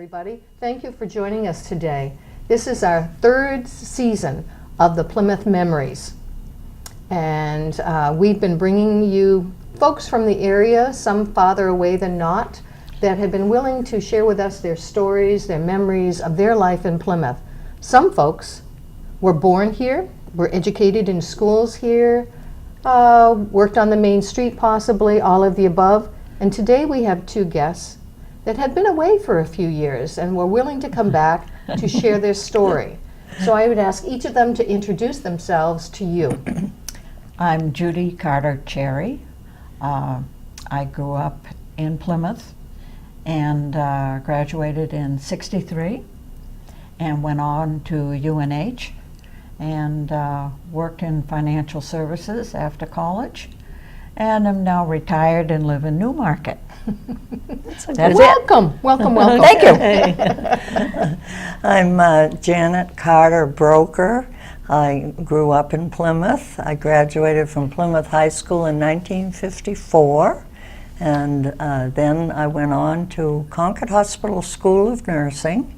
everybody. Thank you for joining us today. This is our third season of the Plymouth Memories. And we've been bringing you folks from the area, some farther away than not, that have been willing to share with us their stories, their memories of their life in Plymouth. Some folks were born here, were educated in schools here, worked on the main street possibly, all of the above. And today we have two guests that have been away for a few years and were willing to come back to share their story. So I would ask each of them to introduce themselves to you. I'm Judy Carter Cherry. I grew up in Plymouth and graduated in '63 and went on to UNH and worked in financial services after college, and I'm now retired and live in Newmarket. That's welcome. Welcome. Thank you. I'm Janet Carter Broker. I grew up in Plymouth. I graduated from Plymouth High School in 1954, and then I went on to Concord Hospital School of Nursing.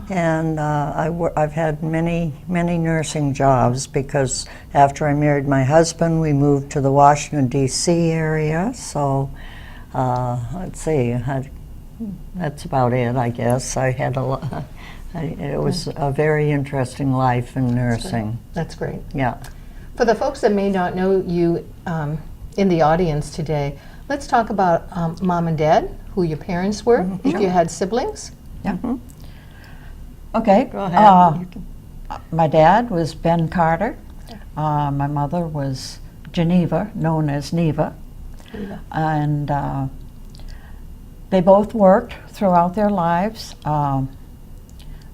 And I've had many nursing jobs, because after I married my husband, we moved to the Washington, D.C. area. So let's see, that's about it, I guess. I had a lot. It was a very interesting life in nursing. That's great. Yeah. For the folks that may not know you in the audience today, let's talk about Mom and Dad, who your parents were, if you had siblings. Yeah. Okay. Go ahead. My dad was Ben Carter. My mother was Geneva, known as Neva. And they both worked throughout their lives.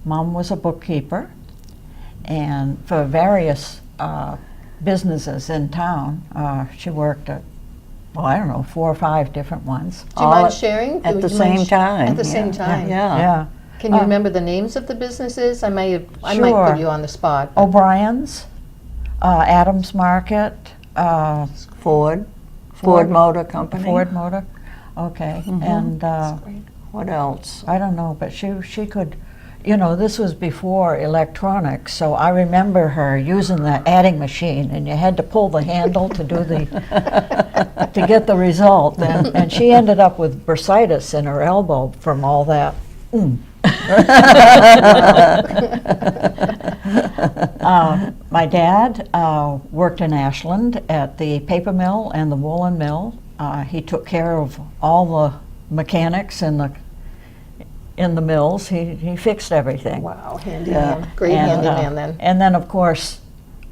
Mom was a bookkeeper, and for various businesses in town. She worked at, well, I don't know, 4 or 5 different ones. Do you mind sharing? At the same time. At the same time. Yeah. Can you remember the names of the businesses? I might put you on the spot. O'Brien's, Adams Market, Ford Motor Company. Ford Motor. Okay. And What else? I don't know, but she could, you know, this was before electronics, so I remember her using the adding machine, and you had to pull the handle to do the to get the result, and she ended up with bursitis in her elbow from all that. My dad worked in Ashland at the paper mill and the woolen mill. He took care of all the mechanics in the mills. He fixed everything. Wow, handyman. Great handyman then. And then, of course,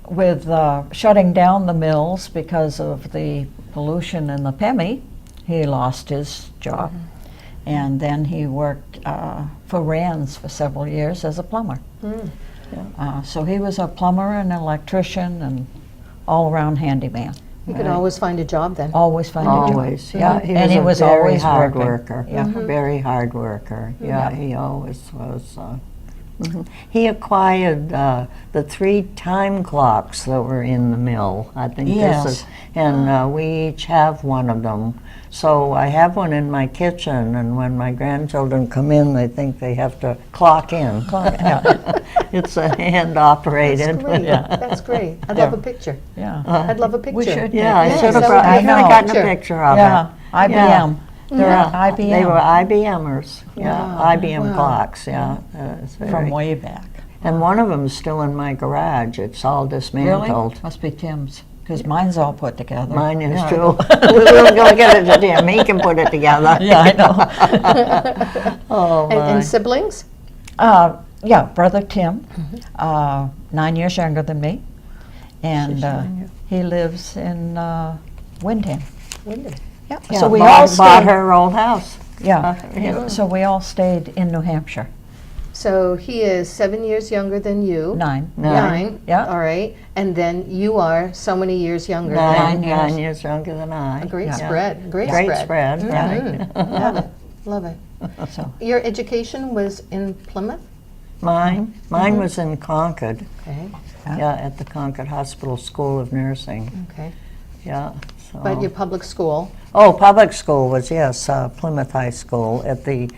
with shutting down the mills because of the pollution in the PEMI, he lost his job. And then he worked for Rand's for several years as a plumber. So he was a plumber and electrician and all-around handyman. You could always find a job then. Always find a job. Always, yeah. He was very always hard working. worker. Yeah. Very hard worker. Yeah, he always was. He acquired the 3 time clocks that were in the mill. I think Yes. this is, and we each have one of them. So I have one in my kitchen, and when my grandchildren come in, they think they have to clock in. It's a hand operated. That's great. Yeah. That's great. I'd love a picture. Yeah. I'd love a picture. We should. Yeah, I Yes, should that have would be a great gotten a picture. picture of Yeah. it. IBM. They're IBM. They were IBMers. Yeah, Wow. IBM Wow. clocks. Yeah, it's from very. way back. And one of them is still in my garage. It's all dismantled. Really? Must be Tim's, because mine's all put together. Mine is Yeah. too. We'll go get it to Tim. He can put it together. Yeah, I know. Oh my. And siblings? Yeah, brother Tim, 9 years younger than me, and he lives in Windham. Wyndham. Yeah. Yeah, So we bought, all bought stayed. her old house. Yeah. Yeah. So we all stayed in New Hampshire. So he is 7 years younger than you. 9. Nine. Yeah. All right. And then you are so many years younger. Nine, Nine years. 9 years younger than I. A great Yeah. spread. Great Great spread. spread, right. Love it. Love it. So Your education was in Plymouth? Mine was in Concord. Okay. Yeah, at the Concord Hospital School of Nursing. Okay. Yeah. So. But your public school? Oh, public school was, yes, Plymouth High School at the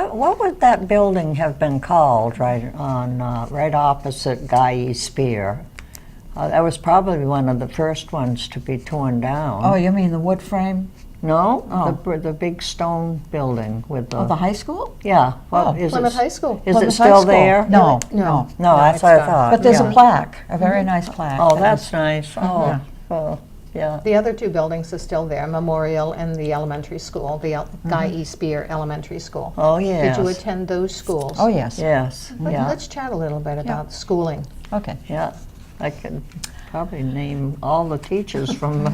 What would that building have been called right on, right opposite Guy E. Spear? That was probably one of the first ones to be torn down. Oh, you mean the wood frame? No, Oh. the big stone building with the. Oh, the high school? Yeah. Well, Oh, is Plymouth it, High School. Is Plymouth it High still School. there? No, No. no. No, that's it's what I gone. thought. But there's yeah. a plaque, a very nice plaque. Oh, that that's is- nice. Oh, Yeah. well, yeah. The other two buildings are still there, Memorial and the elementary school, the Guy E. Spear Elementary School. Oh, yes. Did you attend those schools? Oh, yes. Yes. Yeah. Let's chat a little bit about schooling. Okay. Yeah. I could probably name all the teachers from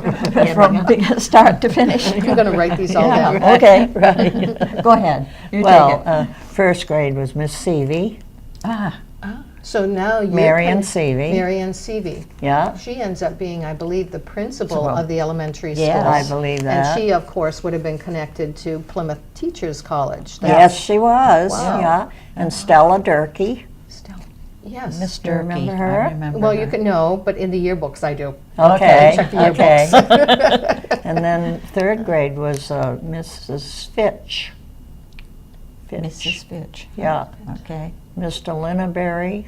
From start to finish. I'm going to write these all Yeah, down. okay. Right. Go ahead. You Well, take it. first grade was Miss Seavey, Ah, So now you're Marion Seavey. Marion Seavey. Yeah, She ends up being, I believe, the principal Principal. of the elementary Yes. schools. I believe that. And she, of course, would have been connected to Plymouth Teachers College. Yes, she was. Wow. Yeah, and Stella Durkee. Still. Yes. Miss Do you Durkee. remember I her? remember Well, her. you can know, but in the yearbooks I do. Okay, Check the okay. yearbooks. And then third grade was Mrs. Fitch. Mrs. Fitch. Yeah, Okay. Mr. Linnaberry.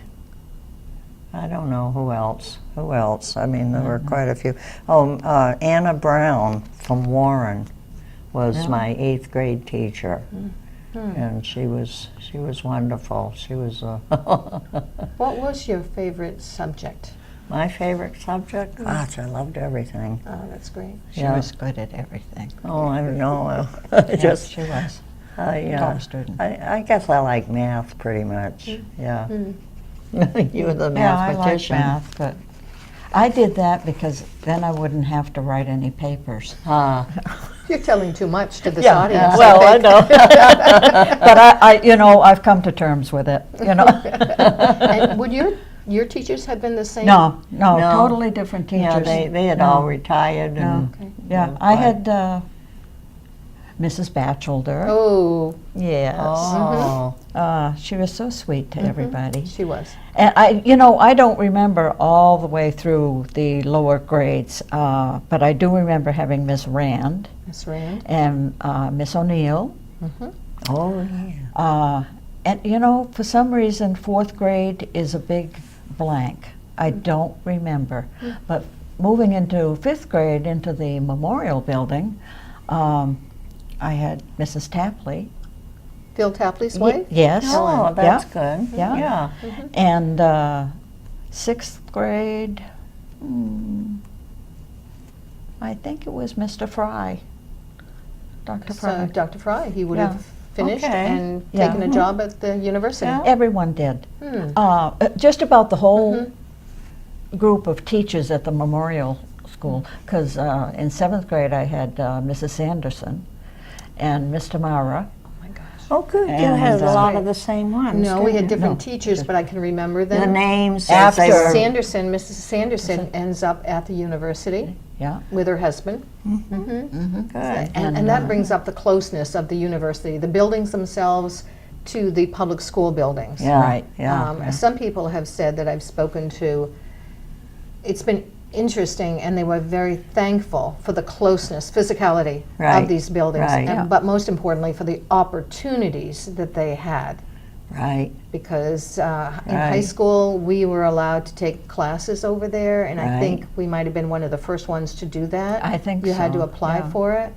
I don't know who else. Who else? I mean, there were quite a few. Oh, Anna Brown from Warren was Yeah. my 8th grade teacher, Hmm. and she was wonderful. She was What was your favorite subject? my favorite subject. Gosh, I loved everything. Oh, that's great. She Yeah. was good at everything. Oh, I don't know. Yes, Just she was. I, Top student. I guess I like math pretty much. Yeah. Hmm. You were the Yeah, I like mathematician. math, but I did that because then I wouldn't have to write any papers. Ah. You're telling too much to this Yeah, audience. well, I think. know. But I've come to terms with it, And would your teachers have been the same? No, No. totally different teachers. Yeah, they had No. all retired No. and Okay. Yeah, I had Mrs. Batchelder. Oh, Yes. Oh. She was so sweet to everybody. she was. And I don't remember all the way through the lower grades, but I do remember having Miss Rand Miss Rand. and Miss O'Neill. Oh, yeah. And for some reason, 4th grade is a big blank. I don't remember. But moving into 5th grade, into the memorial building, I had Mrs. Tapley. Phil Tapley's wife? Yes. Oh, that's good. Yeah. Yeah. And 6th grade, I think it was Mr. Fry, Dr. So Fry. Dr. Fry, he would Yeah. have finished Okay. and Yeah. taken a job at the university. Yeah. Everyone did. Hmm. Just about the whole group of teachers at the memorial school, because in 7th grade I had Mrs. Sanderson and Mr. Mara. Oh my gosh. Oh, good. You And, had a lot uh, of the same ones. No, we didn't had you? different No. teachers, but I can remember The them. names After- as they were. Mrs. Sanderson ends up at the university Yeah. with her husband. Good. And that brings up the closeness of the university, the buildings themselves to the public school buildings. Yeah. Right. Yeah. Some people have said that I've spoken to, it's been interesting, and they were very thankful for the closeness, physicality Right, of these buildings, right. Yeah. but most importantly for the opportunities that they had. Right. Because in high Right. school, we were allowed to take classes over there, and I Right. think we might have been one of the first ones to do that. I think You had to so, apply yeah. for it.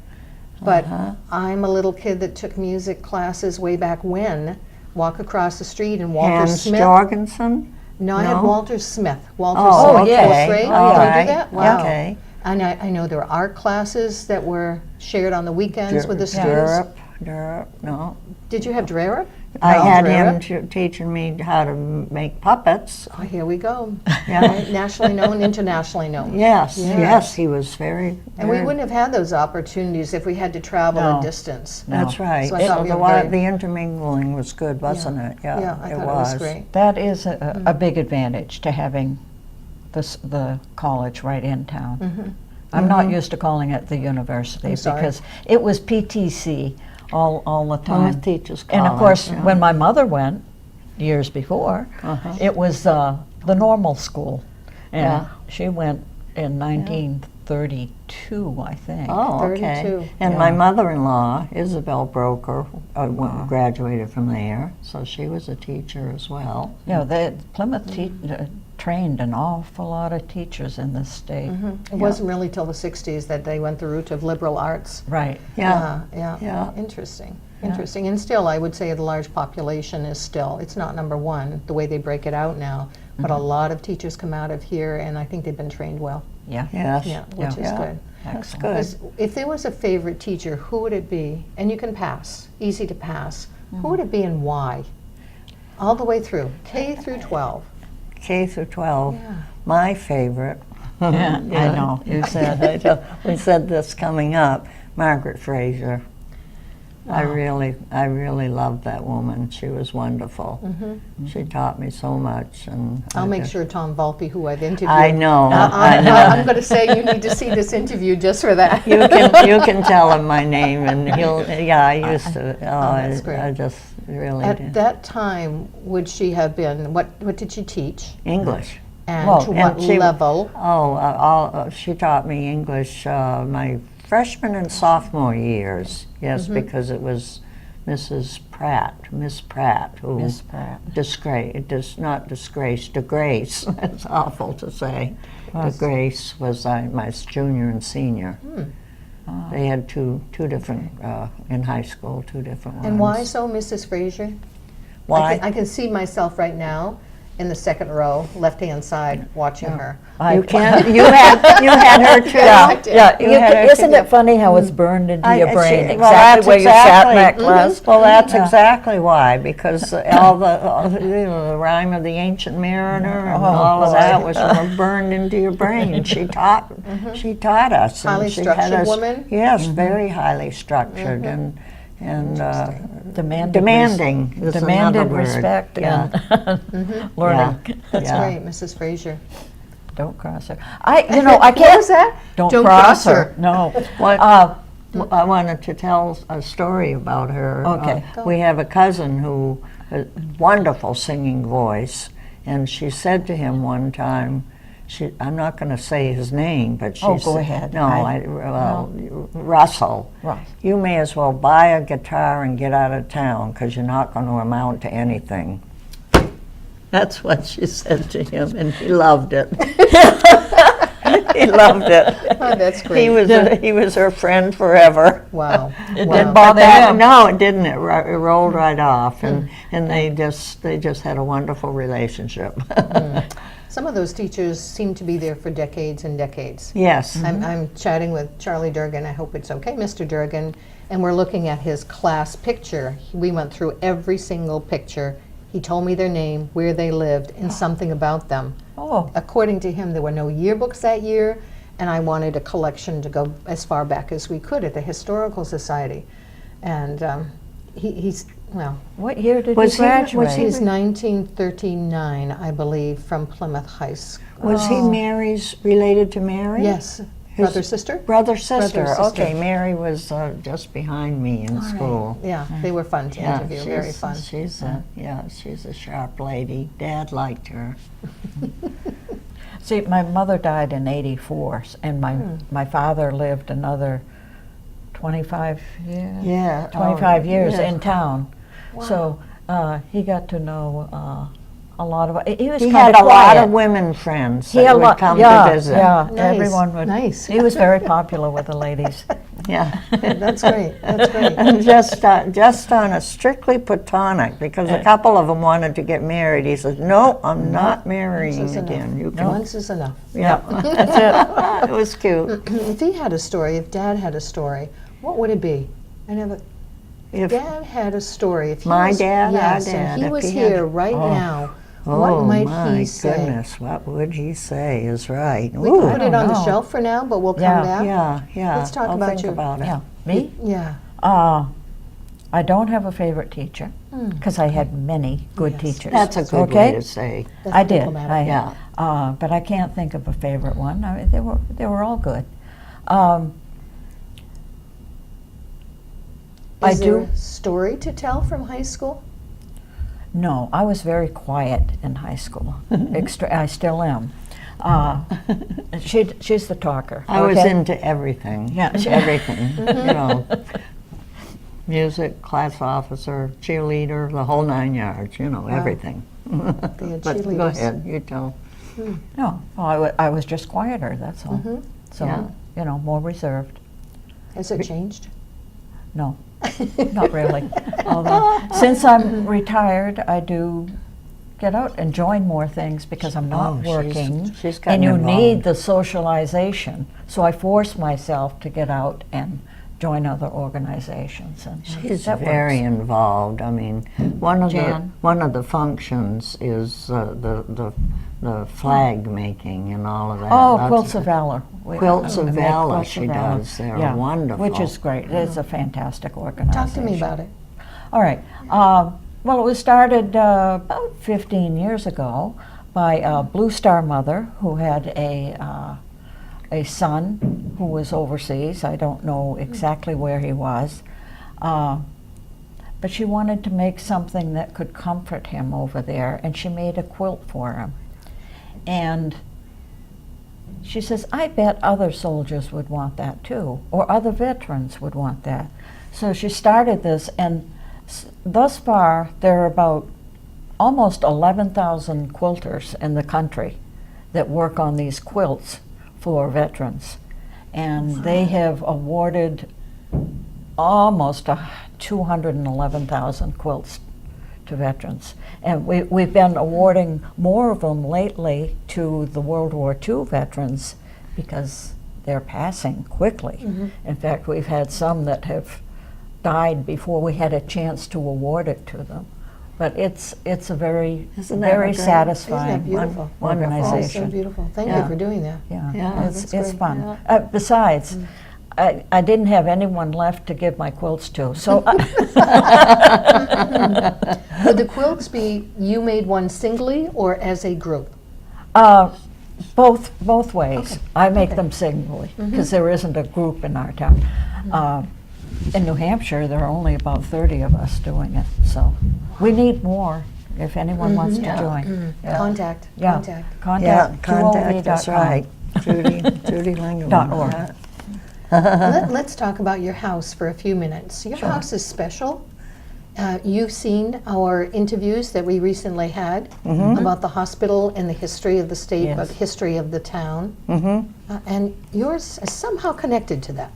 But Uh-huh. I'm a little kid that took music classes way back when. Walk across the street and Walter Hans Smith. Jorgensen? No, I had No? Walter Smith. Walter Oh, Smith, okay. fourth grade. All Did you right. do that? Wow. Okay. And I know there were art classes that were shared on the weekends with the students. Durrup, no. Did you have Dreher? I No, had Dreher. him teaching me how to make puppets. Oh, here we go. Yeah. Right? Nationally known, internationally known. Yes, Yeah. yes, he was very. And we very- wouldn't have had those opportunities if we had to travel a No. distance. No. That's right. So I thought we the, were very- the intermingling was good, wasn't it? Yeah, I thought it was great. That is a big advantage to having the college right in town. I'm not used to calling it the university I'm sorry. because it was PTC all the time. Plymouth Teachers And of College, course, yeah. when my mother went years before, Uh-huh. it was the normal school. And Yeah. she went in 32, I think. Oh, okay. 32. And Yeah. my mother-in-law, Isabel Broker, graduated from there, so she was a teacher as well. Yeah, Plymouth trained an awful lot of teachers in this state. It wasn't really till the 60s that they went the route of liberal arts. Right. Yeah. Yeah. Interesting. Interesting. And still, I would say the large population is still, it's not number one, the way they break it out now, but a lot of teachers come out of here, and I think they've been trained well. Yeah. Yes. Yeah, which is good. That's Excellent. good. 'Cause if there was a favorite teacher, who would it be? And you can pass, easy to pass. Who would it be and why? All the way through, K through 12. K through 12. Yeah. My favorite. Yeah, I know. You said. We said this coming up. Margaret Fraser. I Wow. really loved that woman. She was wonderful. She taught me so much, and I'll I make just- sure Tom Volpe, who I've interviewed. I know. I know. I'm going to say you need to see this interview just for that. You can tell him my name, and he'll. Yeah, I used to. that's great. I just really At did. that time, would she have been, what did she teach? English. And Well, to and what she- level? She taught me English my freshman and sophomore years. Yes, Mm-hmm. because it was Miss Pratt, who Miss Pratt. not disgrace, disgrace. It's awful to say. Disgrace was my junior and senior. They had two different in high school, two different ones. And why so, Mrs. Fraser? Why? I can see myself right now in the second row, left-hand side, watching her. You can't. You had her too. I did. Yeah, You had her isn't to- it funny how it's burned into your brain? Well, Exactly where you sat in that exactly- class. Well, that's exactly why, because all the rhyme of the Ancient Mariner and all of that was burned into your brain. She taught us. and Highly she had structured us- woman? Yes, very highly structured and Demanded demanding. is demanded another word. respect Yeah. and learning. That's Yeah. great, Mrs. Fraser. Don't cross her. I can't. What was that? Don't cross her. No. What? I wanted to tell a story about her. Okay. We have a cousin who a wonderful singing voice, and she said to him one time, I'm not going to say his name, but she Oh, said, go ahead. Russell, Right. you may as well buy a guitar and get out of town because you're not going to amount to anything. That's what she said to him, and he loved it. He loved it. Oh, that's great. He was her friend forever. Wow. It Wow. didn't bother him. No, it didn't. It rolled right off, and they just had a wonderful relationship. Some of those teachers seem to be there for decades and decades. Yes. I'm chatting with Charlie Durgan. I hope it's okay, Mr. Durgan. And we're looking at his class picture. We went through every single picture. He told me their name, where they lived, and something about them. Oh. According to him, there were no yearbooks that year, and I wanted a collection to go as far back as we could at the Historical Society. And he's, well, What year did Was he he- graduate? was he- he's 1939, I believe, from Plymouth High School. Was he Mary's related to Mary? Yes. His Brother, sister? Brother, sister. Brother, sister. Okay, Mary was just behind me in school. Yeah, they were fun to interview, very fun. She's a sharp lady. Dad liked her. See, my mother died in '84, and my father lived another 25 years. Yeah. 25 years yeah. in town. So he got to know a lot of. He was He kind had of a lot quiet. of women friends He had that a would lot, come yeah, to visit. yeah. Nice, Everyone would. nice. He was very popular with the ladies. Yeah. That's great, that's great. And just on a strictly platonic, because a couple of them wanted to get married. He said, "No, I'm not marrying Once is again. You enough. can." Once is enough. Yeah, That's it was cute. If he had a story, if Dad had a story, what would it be? I never. If Dad had a story. If he My was, dad, our yes, dad, and he if was he had- here right oh. now. Oh What might my he say? goodness, what would he say is right. We can Ooh. put it on the know. shelf for now, but we'll come Yeah. back. Yeah. Let's talk I'll about think your- about it. yeah. Me? Yeah. I don't have a favorite teacher because I had many good Yes. teachers. That's a good okay? way to say. That's I did. diplomatic. Yeah. But I can't think of a favorite one. I mean, they were all good. Is I there do. a story to tell from high school? No, I was very quiet in high school. I still am. She's the talker. I was okay? into everything. Yeah. Everything. You know, music, class officer, cheerleader, the whole 9 yards. You know, Wow. everything. had But go cheerleaders. ahead, you tell. No, well, I was just quieter, that's all. Mhm. So, Yeah. you know, more reserved. Has it changed? No, not really. Although, since I'm retired, I do get out and join more things because I'm not Oh, working. she's gotten and you need involved. the socialization. So I force myself to get out and join other organizations. And She's that very works. involved. I mean, Jan? one of the functions is the flag making and all of that. Oh, That's- Quilts of Valor. Quilts of I make Valor Quilts she of Valor. does. They're Yeah, wonderful. which is great. It's a fantastic organization. Talk to me about it. All right. Well, it was started about 15 years ago by a Blue Star mother who had a son who was overseas. I don't know exactly where he was. But she wanted to make something that could comfort him over there, and she made a quilt for him. And she says, I bet other soldiers would want that too, or other veterans would want that. So she started this, and thus far, there are about almost 11,000 quilters in the country that work on these quilts for veterans. And they have awarded almost 211,000 quilts to veterans. And we've been awarding more of them lately to the World War II veterans because they're passing quickly. In fact, we've had some that have died before we had a chance to award it to them. But it's a very, Isn't that very great? satisfying Isn't that beautiful? Wonderful. Oh, so organization. beautiful. Thank Yeah. you for doing that. Yeah, Yeah, it's that's great. fun. Besides, I didn't have anyone left to give my quilts to, so Would the quilts be you made one singly or as a group? both ways. Okay. I make Okay. them singly because there isn't a group in our town. In New Hampshire, there are only about 30 of us doing it, so we need more if anyone wants to Yeah. join. Yeah. Contact. Yeah. Contact. Yeah, Contact contact us QOV.com. right. Judy Lingerman. .org. Let's talk about your house for a few minutes. Your house is special. You've seen our interviews that we recently had about the hospital and the history of the state, Yes. but history of the town. And yours is somehow connected to that.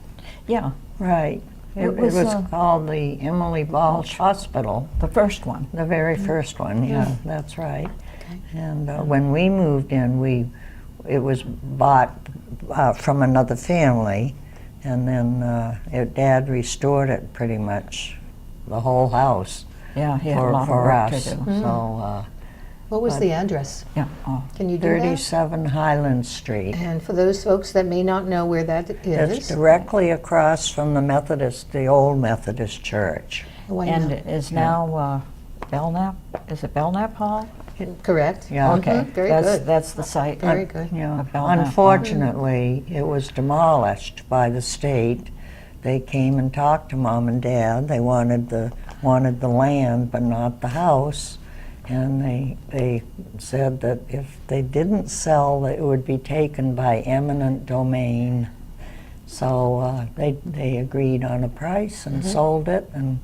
Yeah, Right. It It was, was called the Emily Balch Hospital, the first one. the very first one. Yeah, that's right. Okay. And when we moved in, it was bought from another family, and then Dad restored it pretty much, the whole house Yeah, he had a for, lot of for work us. to do. So What was But- the address? Yeah. Oh. Can you do that? 37 Highland Street. And for those folks that may not know where that It's is, directly across from the old Methodist church. why And not? it is now Belknap. Is it Belknap Hall? Correct. Yeah. Okay, Very that's good. that's the site. Very good. Yeah. Of Belknap. Unfortunately, it was demolished by the state. They came and talked to Mom and Dad. They wanted the land, but not the house. And they said that if they didn't sell, that it would be taken by eminent domain. So they agreed on a price and sold it, and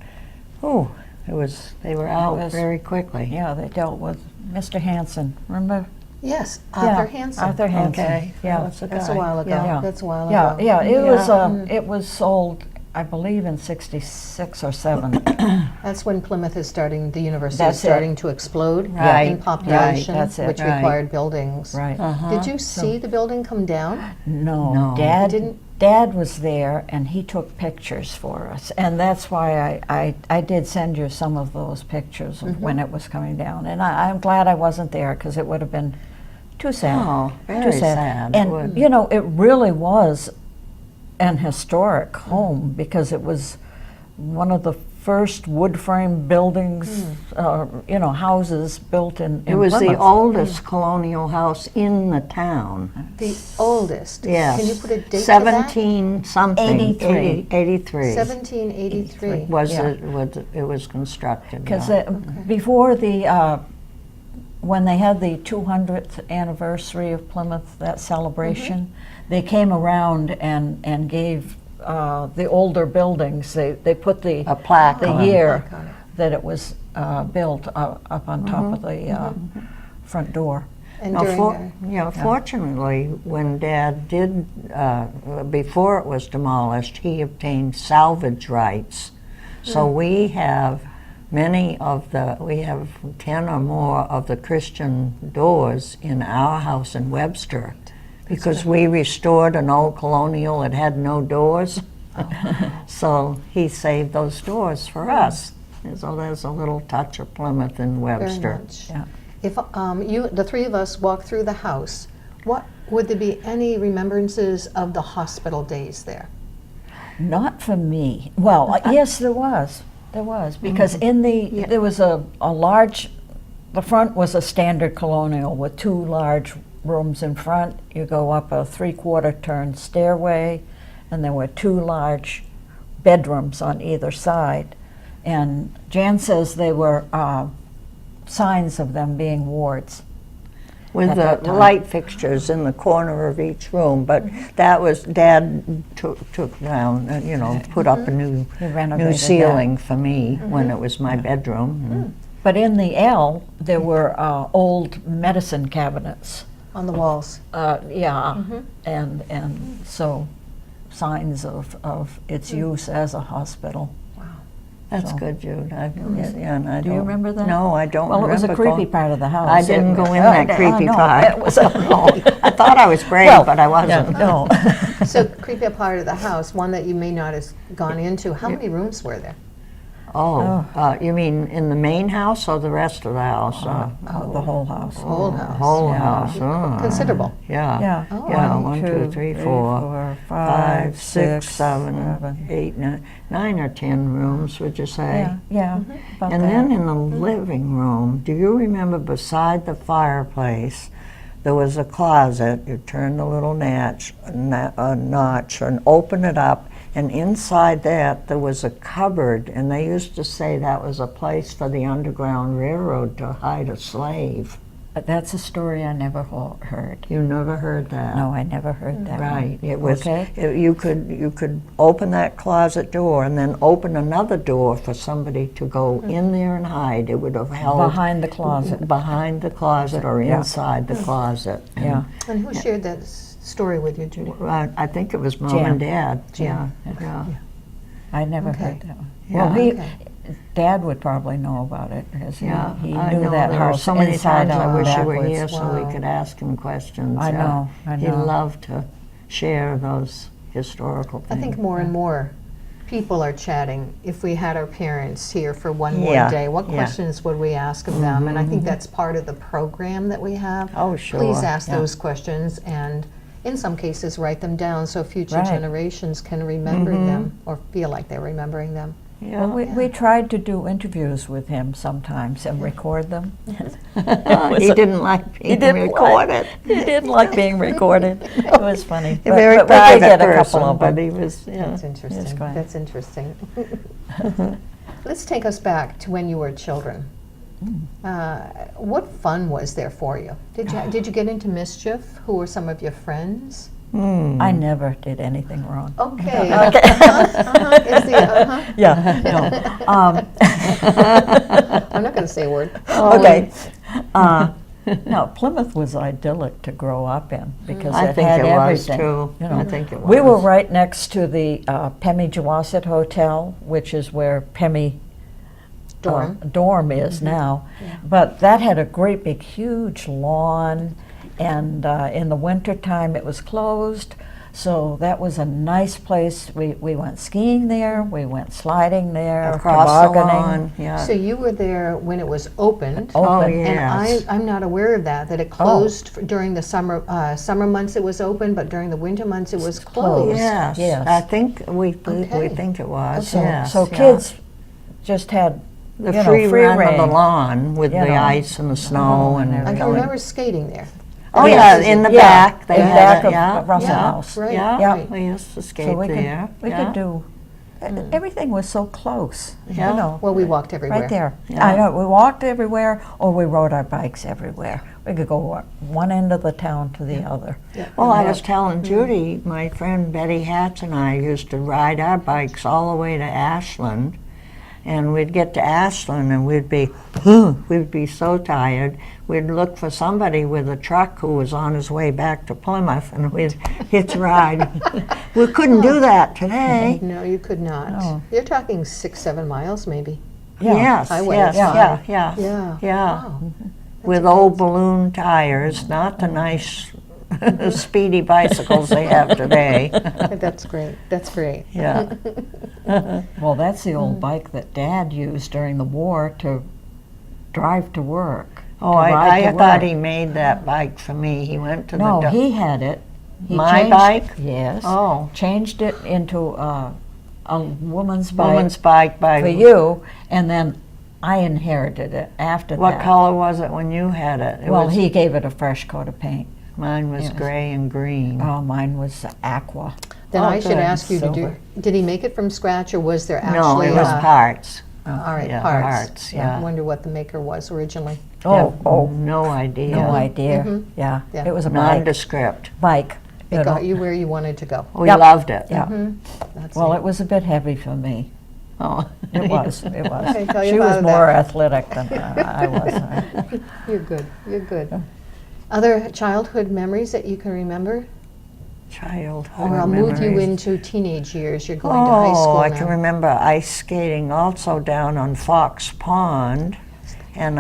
they were out was- very quickly. Yeah, they dealt with Mr. Hanson. Remember? Yes, Yeah, Arthur Hanson. Arthur Hanson. Okay, Yeah. that's a That's a guy. while ago. Yeah. That's a while Yeah, ago. yeah. Yeah. It was sold, I believe, in '66 or '7. That's when Plymouth is starting, the university That's is it. starting to explode Right, in population, right, that's it. which Right. required buildings. Right. Did you see the building come down? No, No. Dad Didn't- Dad was there, and he took pictures for us, and that's why I did send you some of those pictures of when it was coming down. And I'm glad I wasn't there because it would have been too sad. Oh, Too very sad. It And would. you know, it really was an historic home because it was one of the first wood frame buildings, houses built in It was the Plymouth. oldest colonial house in the town. The oldest. Yes. Can you put a date to that? 17 something. 83. 83. 1783. Was Yeah. it was constructed. Because yeah. before when they had the 200th anniversary of Plymouth, that celebration, they came around and gave the older buildings, they put the A plaque the on. year Plaque on it. that it was built up on top of the front door. And Now, during fortunately, when Dad did, before it was demolished, he obtained salvage rights. So we have we have 10 or more of the Christian doors in our house in Webster, because we restored an old colonial that had no doors. So he saved those doors for us. So there's a little touch of Plymouth in very Webster. much. Yeah. If the three of us walk through the house, what would there be any remembrances of the hospital days there? Not for me. Well, yes, there was. There was, because in the, there was a large, the front was a standard colonial with 2 large rooms in front. You go up a 3/4 turn stairway, and there were 2 large bedrooms on either side. And Jan says they were signs of them being wards. With at the that time. light fixtures in the corner of each room, but that was, Dad took down, put up a new He renovated ceiling for me when it was my bedroom. But in the L, there were old medicine cabinets. On the walls. And so signs of its use as a hospital. That's So- good, Jude. And I Do you don't- remember that? No, I don't Well, it remember. was a creepy going- part of the house. I didn't go in that creepy no, part. it was No, I thought I was brave, Well, but I wasn't. No. So creepy part of the house, one that you may not have gone into. How many rooms were there? You mean in the main house or the rest of the house? The whole house. Whole house. Whole Yeah. house. Considerable. Yeah. Yeah. Oh. Yeah, 1, 2, 3, 4, 5, 6, 7, seven. 8, 9 or 10 rooms, would you say? Yeah. About And that. then in the living room, do you remember beside the fireplace, there was a closet? You turn the little notch and open it up, and inside that there was a cupboard, and they used to say that was a place for the Underground Railroad to hide a slave. But that's a story I never heard. You never heard that? No, I never heard that. Right. It was. Okay. You could open that closet door and then open another door for somebody to go in there and hide. It would have held Behind the closet. behind the closet or Yeah. inside the closet. Yeah. And who shared that story with you, Judy? I think it was Mom Jan. and Dad. Jan. Yeah. I never Okay. heard that one. Yeah. Well, Okay. Dad would probably know about it, because he I knew know that there were house so many inside times out I and wish you were backwards. here so Wow. we could ask him questions. I Yeah. know. He loved to share those historical I things. think more and more people are chatting. If we had our parents here for one more Yeah, day, what yeah. questions would we ask of them? And I think that's part of the program that we have. Oh, sure. Please ask Yeah. those questions, and in some cases, write them down so future Right. generations can remember them or feel like they're remembering them. Yeah. Well, we tried to do interviews with him sometimes and record them. He didn't like being recorded. He didn't like being recorded. It was funny. A very we did private get a person, couple of but them. he was, yeah. That's interesting. great. That's interesting. Let's take us back to when you were children. What fun was there for you? Did you get into mischief? Who were some of your friends? I never did anything wrong. Okay. Is the Yeah, no. I'm not going to say a word. Okay. No, Plymouth was idyllic to grow up in because I it think had it was everything. too. You know. I think it was. We were right next to the Pemmy Hotel, which is where Pemmy dorm is now. But that had a great big huge lawn, and in the wintertime it was closed. So that was a nice place. We went skiing there, we went sliding there, Across the tobogganing. lawn, yeah. So you were there when it was opened. Oh, Open. yes. And I'm not aware of that it closed during the summer months it was open, but during the winter months it was closed. Yes, Yes. I think we Okay. think it was. So, Yes, so yeah. kids just had the you know, free run reign. of the lawn with You the know. ice and the snow and I everything. can remember skating there. Oh yeah, in the back they in had back it, of yeah. Russell Yeah, House. right. Yeah, Yeah. we used to skate So we there. could yeah. do Everything was so close. Yeah. You know, Well, we walked everywhere. right there. Yeah. I know, we walked everywhere, or we rode our bikes everywhere. We could go one end of the town to the other. Yeah. Well, I was telling Judy, my friend Betty Hatch and I used to ride our bikes all the way to Ashland, and we'd get to Ashland and we'd be so tired. We'd look for somebody with a truck who was on his way back to Plymouth, and we'd hitch-ride. We couldn't do that today. No, you could not. No. You're talking 6-7 miles, maybe. Yeah. Yes, Highway yes, is fine. yeah. Yeah. Yeah. Wow. With old balloon tires, not the nice speedy bicycles they have today. That's great. That's great. Yeah. Well, that's the old bike that Dad used during the war to drive to work. Oh, to ride I to thought work. he made that bike for me. He went to No, the... he had it. He My changed- bike? Yes. Oh. Changed it into a woman's bike Woman's bike by... for you, and then I inherited it after What that. color was it when you had it? Well, he gave it a fresh coat of paint. Mine was Yes. gray and green. Oh, mine was aqua. Then Oh, I should good. ask you to do. Silver. Did he make it from scratch, or was there No, actually? it was parts. All right, yeah, parts. parts, yeah. I wonder what the maker was originally. Oh, no idea. No idea. Mhm. Yeah. Yeah. It was a bike. Nondescript. Bike. It know. got you where you wanted to go. We Yep. loved it. Yeah. That's Well, neat. it was a bit heavy for me. Oh. It was. It was. Okay, tell your She was father more that. athletic than I was. You're good. You're good. Other childhood memories that you can remember? Childhood Or I'll move you memories. into teenage years. You're going to high school I now. can remember ice skating also down on Fox Pond, and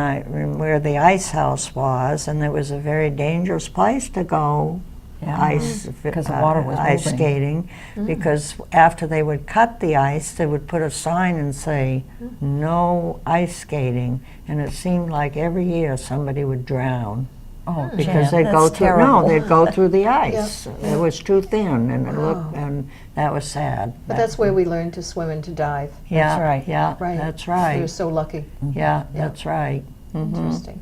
where the ice house was, and it was a very dangerous place to go Yeah. Because the water was ice moving. skating, because after they would cut the ice, they would put a sign and say, "No ice skating," and it seemed like every year somebody would drown. Oh, Because Jan, they'd go that's through, terrible. no, they'd go through the ice. Yeah. It was too thin, and it Wow. looked, and that was sad. But that's where we learned to swim and to dive. Yeah, That's right. Yeah, Right. that's We were right. so lucky. Yeah, Yeah. that's right. Mhm. Interesting.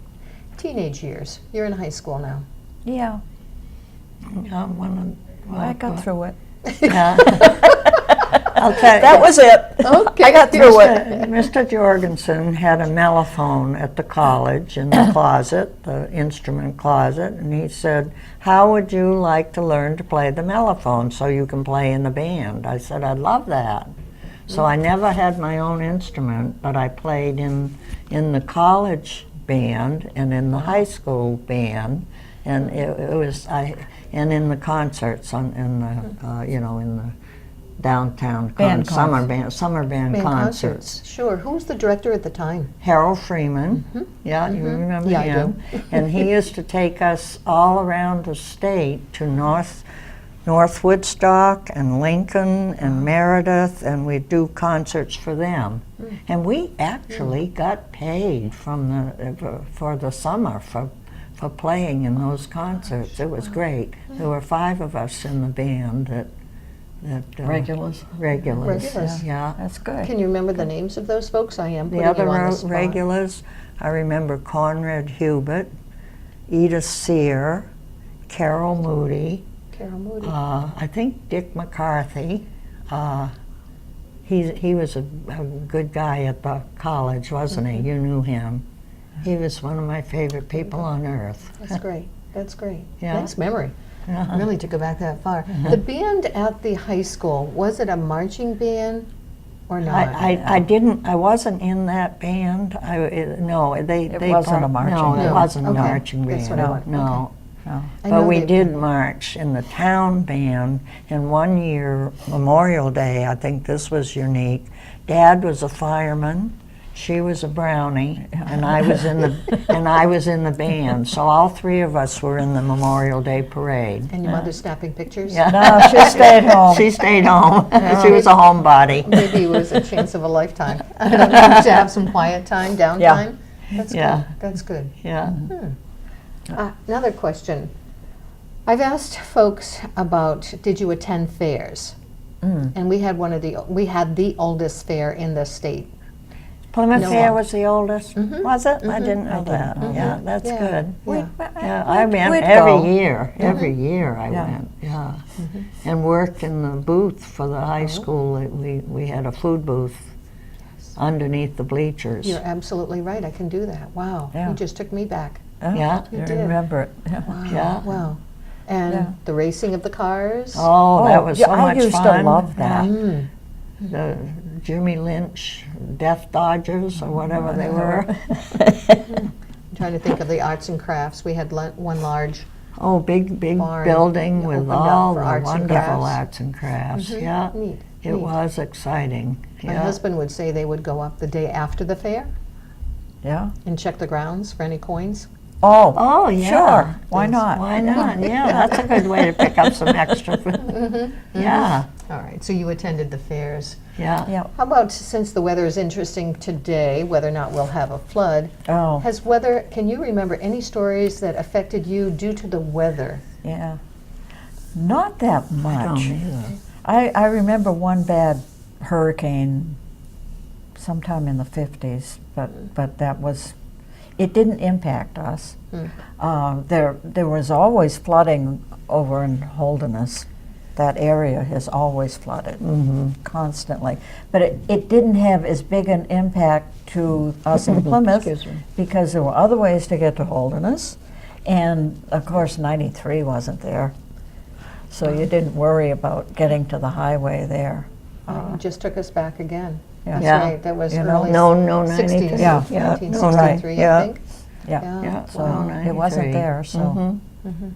Teenage years. You're in high school now. Yeah. Yeah, I got through it. Yeah. I'll tell you. That was it. Okay. I got through it. Mr. Jorgensen had a mellophone at the college in the closet, the instrument closet, and he said, "How would you like to learn to play the mellophone so you can play in the band?" I said, "I'd love that." So I never had my own instrument, but I played in the college band and in the high school band, and it was and in the concerts in the downtown Band summer concerts. band concerts. Sure. Who was the director at the time? Harold Freeman, yeah, you remember Yeah, I him? And he used to take us all around the state to North Woodstock and Lincoln and Meredith, and we'd do concerts for them. And we actually got paid for the summer for playing in those concerts. It was great. There were 5 of us in the band that Regulars. Regulars. Yeah. That's good. Can you remember the names of those folks? I am The putting other you on the spot. regulars, I remember Conrad Hubert, Edith Sear, Carol Moody, Carol Moody. I think Dick McCarthy. He was a good guy at the college, wasn't he? You knew him. He was one of my favorite people on earth. That's great. That's great. Yeah. Nice memory. Uh-huh. Really to go back that far. The band at the high school, was it a marching band or not? I wasn't in that band. No, they wasn't a marching No, band. it wasn't a Okay. marching That's band. what I want. No. No. I know But we they- did march in the town band, and one year, Memorial Day, I think this was unique. Dad was a fireman, she was a brownie, and I was in the band. So all 3 of us were in the Memorial Day parade. And your mother snapping pictures? Yeah. No, she stayed home. She stayed home. She was a homebody. Maybe it was a chance of a lifetime. I don't know, to have some quiet time, downtime. That's Yeah. good. That's good. Yeah. Another question. I've asked folks about, did you attend fairs? And we had the oldest fair in the state. Plymouth No. Fair was the oldest, Mhm. was it? I Mhm. didn't know I that. didn't know Yeah, that. that's Yeah. good. Yeah. Yeah, I went we'd every go. year. Every year I Yeah. went. Yeah, and worked in the booth for the high Oh. school. We had a food booth underneath the bleachers. You're absolutely right. I can do that. Wow. Yeah. You just took me back. Yeah. You You did. remember it. Wow. Yeah. Wow. And Yeah. the racing of the cars. Oh, that was yeah, so I much used fun. to love that. Mm. The Jimmy Lynch Death Dodgers or whatever they were. I'm trying to think of the arts and crafts. We had one large. Oh, big Barn building with opened up all for the arts and wonderful crafts. arts and crafts. Mhm. Yeah, Neat. it neat. was exciting. My Yeah. husband would say they would go up the day after the fair Yeah. and check the grounds for any coins. Oh, Oh, yeah. sure. Why Yes. not? Why not? Yeah, that's a good way to pick up some extra food. Mm-hmm. Yeah, All right, so you attended the fairs. yeah. Yeah. How about, since the weather is interesting today, whether or not we'll have a flood, Oh, can you remember any stories that affected you due to the weather? yeah. Not that I don't much. either. I remember one bad hurricane sometime in the 50s, but that was, it didn't impact us. Mm. There was always flooding over in Holderness. That area has always flooded, constantly. But it didn't have as big an impact to us in Plymouth Excuse me. because there were other ways to get to Holderness. And of course, 93 wasn't there. So you didn't worry about getting to the highway there. You just took us back again. Yeah. That's Yeah. right, that was You know, early No, 60s, 93. Yeah. Yeah. 1963, Yeah. I think. Yeah. Yeah, So well, it wasn't 93. there, so Mhm.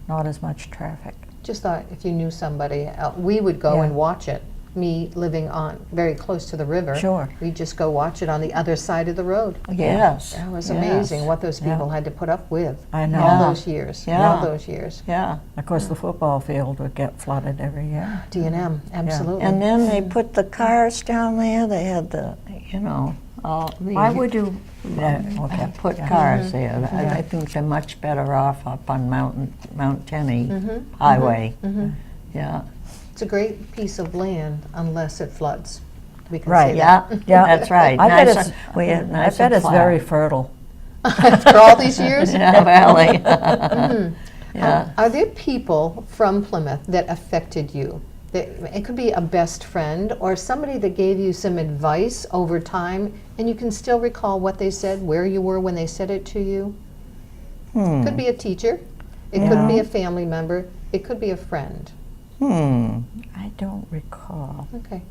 not as much traffic. Just thought if you knew somebody, we would go Yeah. and watch it. Me living on very close to the river, Sure. we'd just go watch it on the other side of the road. Yes. That was yes. amazing what those people Yeah. had to put up with. I know. All Yeah. those years. Yeah. All those years. Yeah. Of course, the football field would get flooded every year. D&M, absolutely. And then they put the cars down there. They had all the. Why would you? Yeah, okay. Put Yeah. cars there. Yeah. I think they're much better off up on Mount Tenney Mhm, Highway. mhm. Yeah. It's a great piece of land unless it floods. We can Right. say Yeah. that. Yeah. That's right. I bet Nice it's. and- we had I nice bet and it's flat. very fertile. After all these years? Yeah, Valley. Yeah. Are there people from Plymouth that affected you? It could be a best friend or somebody that gave you some advice over time and you can still recall what they said, where you were when they said it to you. Could be a teacher. It could be Yeah. a family member. It could be a friend. I don't recall. Okay.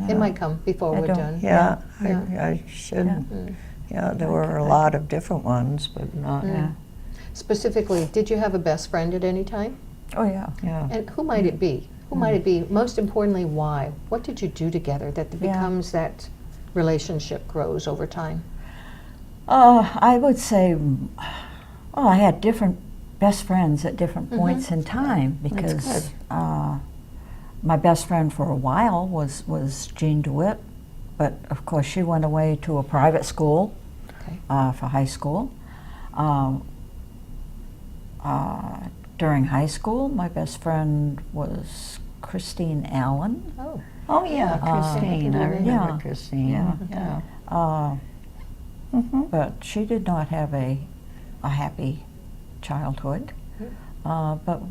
It might come before I we're don't- done. Yeah, Yeah. I should. Mm. Yeah, there were a lot of different ones, but not. Yeah. Specifically, did you have a best friend at any time? Oh yeah. Yeah. And who might it be? Who might it be? Most importantly, why? What did you do together that Yeah. becomes that relationship grows over time? I would say, I had different best friends at different points in time because my best friend for a while was Jean DeWitt, but of course she went away to a private school Okay. for high school. During high school, my best friend was Christine Allen. Oh, Oh, yeah, Christine. I remember Yeah. Christine. Yeah. Yeah. But she did not have a happy childhood. But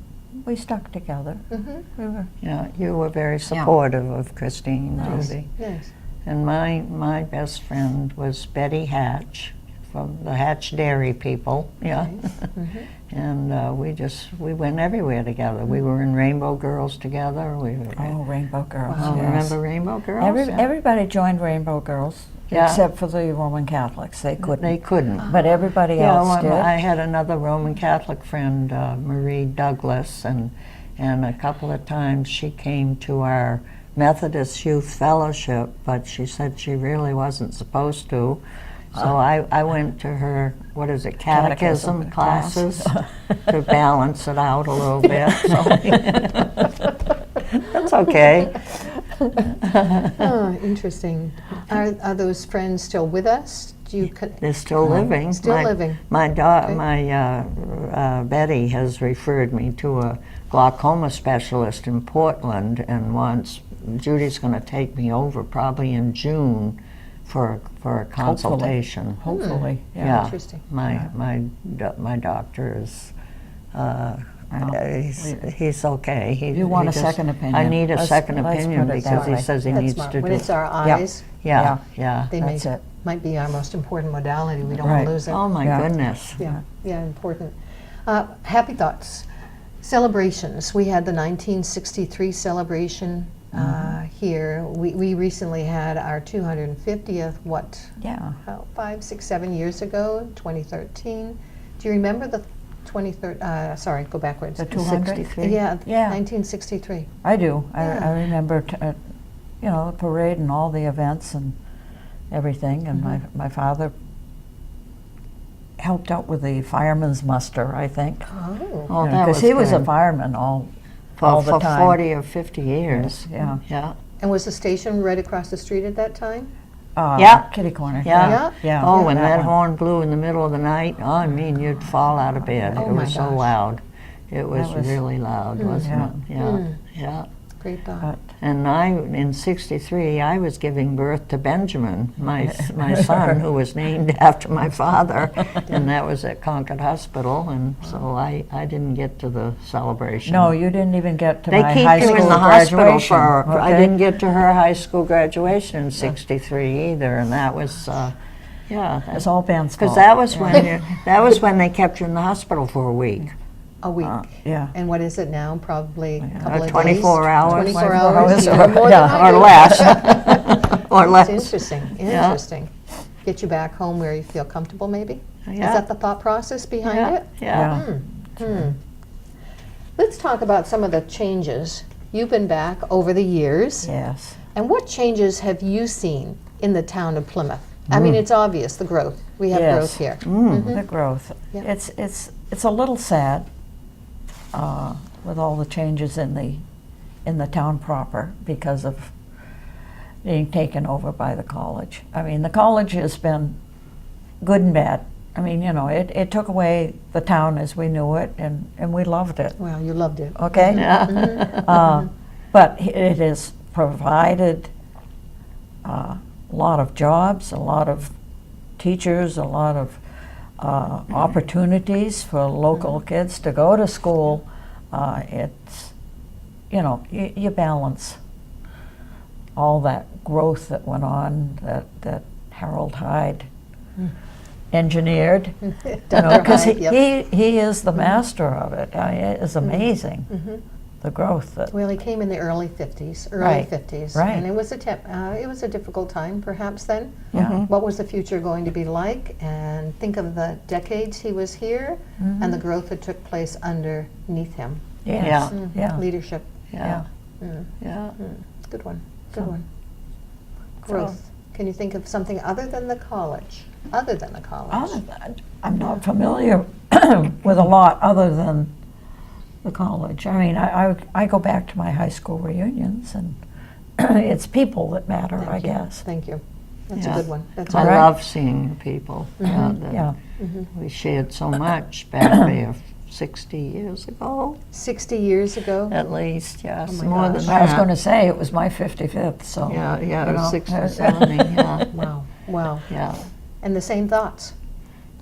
we stuck together. mm-hmm. We were, Yeah, you were very supportive of Christine, Nice. Judy. Nice. And my best friend was Betty Hatch from the Hatch Dairy people. Yeah. And we went everywhere together. We were in Rainbow Girls together. We were, oh, Rainbow Girls. oh, yes. remember Rainbow Girls? Yeah. Everybody joined Rainbow Girls Yeah. except for the Roman Catholics. They couldn't. They couldn't. But everybody Yeah, else well, did. I had another Roman Catholic friend, Marie Douglas, and a couple of times she came to our Methodist Youth Fellowship, but she said she really wasn't supposed to. So I went to her, what is it, catechism classes to balance it out a little bit. So that's okay. Oh, interesting. Are those friends still with us? Do you They're still living. Still living. My Okay. Betty has referred me to a glaucoma specialist in Portland, and once Judy's going to take me over probably in June for a consultation. Hopefully, yeah. Yeah, Interesting. my doctor is. Well, He's okay. You want he a just- second opinion. I need a Let's- second let's opinion put it that because he way. says he That's needs smart. to When do. it's our Yeah. eyes, Yeah, yeah. they That's it. might be our most important modality. We don't want Right. to lose it. Oh my Yeah. goodness. Yeah, yeah, important. Happy thoughts. Celebrations. We had the 1963 celebration here. We recently had our 250th, Yeah. 5, 6, 7 years ago, 2013. Do you remember the 23rd, sorry, go backwards. The 200? 63? Yeah, Yeah. 1963. I do. Yeah. I remember, the parade and all the events and everything. And my father helped out with the fireman's muster, I think. Oh. Oh, that was Because he was a good. fireman all for, the for time. 40 or 50 years. Yeah. Yeah. And was the station right across the street at that time? Yeah. Kitty corner. Yeah. Yeah? Yeah. Oh, when that one. horn blew in the middle of the night, oh, I mean, you'd fall out of bed. Oh It my was so gosh. loud. It was was- really loud, wasn't Yeah. it? Yeah, Mm. yeah. Great thought. But And in '63, I was giving birth to Benjamin, my son, who was named after my father, and that was at Concord Hospital, and so I didn't get to the celebration. no, you didn't even get to They my keep high you school in the hospital graduation. for. I okay? didn't get to her high school graduation in '63 either, and that was, yeah. It's all Ben's fault. Because that was when they kept you in the hospital for a week. A week. Yeah. And what is it now? Probably a couple of 24 days? hours. 24 24 hours. hours, Even more than I Or do. less. Or less. It's interesting. Yeah. Interesting. Get you back home where you feel comfortable, maybe? Is Yeah. that the thought process behind Yeah, it? yeah. Let's talk about some of the changes. You've been back over the years. Yes. And what changes have you seen in the town of Plymouth? I mean, it's obvious, the growth. We have Yes. growth here. The growth. Yeah. It's a little sad with all the changes in the town proper because of being taken over by the college. I mean, the college has been good and bad. I mean, it took away the town as we knew it, and we loved it. Well, you loved it. Okay? Yeah. But it has provided a lot of jobs, a lot of teachers, a lot of opportunities for local kids to go to school. It's, you balance all that growth that went on that Harold Hyde engineered. Dr. Because Hyde, yep. he is the master of it. It is amazing, the growth that. Well, he came in the early 50s, Right, 50s. right. And it was a difficult time perhaps then. Yeah. What was the future going to be like? And think of the decades he was here and the growth that took place underneath him. Yes. Yeah. Yeah. Leadership. Yeah. Mm. Yeah. Good one. Good So- one. Growth. Can you think of something other than the college? Other than the college? I'm not familiar with a lot other than the college. I mean, I go back to my high school reunions, and it's people that matter, Thank I you. guess. Thank you. That's Yeah. a good one. That's I all right. love seeing the people. Yeah, that Yeah. We shared so much back there 60 years ago, 60 years ago. at least, yes, Oh my more gosh. than I was that. going to say it was my 55th, so. Yeah, yeah, you it was know, 60, 70, yeah, Wow. Wow. yeah. And the same thoughts.